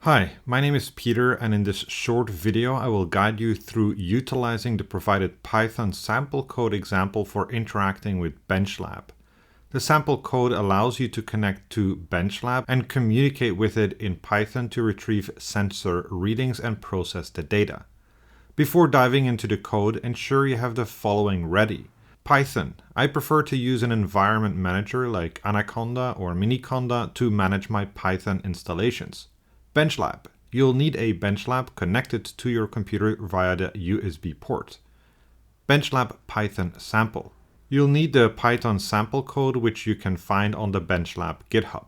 Hi, my name is Peter, and in this short video I will guide you through utilizing the provided Python sample code example for interacting with BENCHLAB. The sample code allows you to connect to BENCHLAB and communicate with it in Python to retrieve sensor readings and process the data. Before diving into the code, ensure you have the following ready. Python. I prefer to use an environment manager like Anaconda or Miniconda to manage my Python installations. BENCHLAB. You'll need a BENCHLAB connected to your computer via the USB port. BENCHLAB Python sample. You'll need the Python sample code, which you can find on the BENCHLAB GitHub.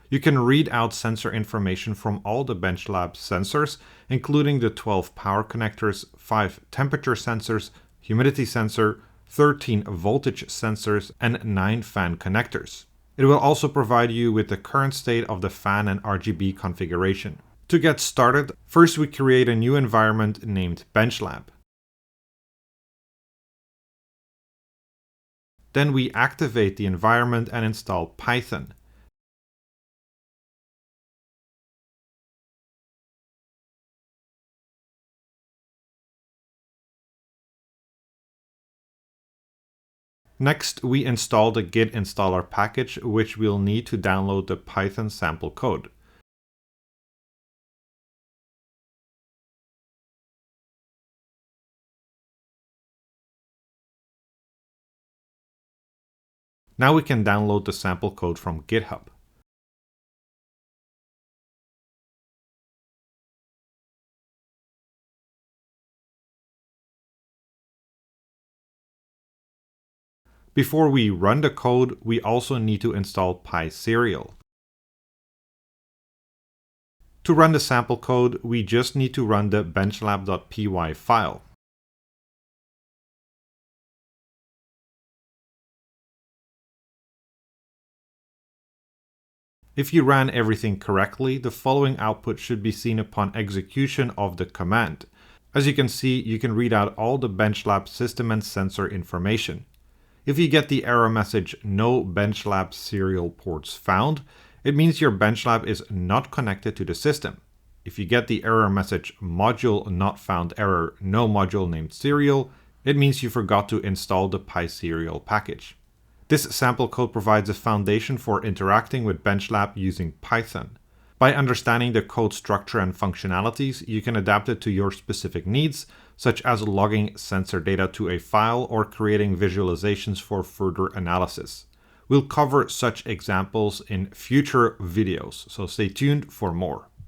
You can read out sensor information from all the BENCHLAB sensors, including the 12 power connectors, 5 temperature sensors, humidity sensor, 13 voltage sensors, and 9 fan connectors. It will also provide you with the current state of the fan and RGB configuration. To get started, first we create a new environment named BENCHLAB. Then we activate the environment and install Python. Next, we install the git installer package, which we'll need to download the Python sample code. Now we can download the sample code from GitHub. Before we run the code, we also need to install PySerial. To run the sample code, we just need to run the benchlab.py file. If you ran everything correctly, the following output should be seen upon execution of the command. As you can see, you can read out all the BENCHLAB system and sensor information. If you get the error message "No BENCHLAB serial ports found," it means your BENCHLAB is not connected to the system. If you get the error message "Module not found error, no module named serial," it means you forgot to install the PySerial package. This sample code provides a foundation for interacting with BENCHLAB using Python. By understanding the code structure and functionalities, you can adapt it to your specific needs, such as logging sensor data to a file or creating visualizations for further analysis. We'll cover such examples in future videos, so stay tuned for more.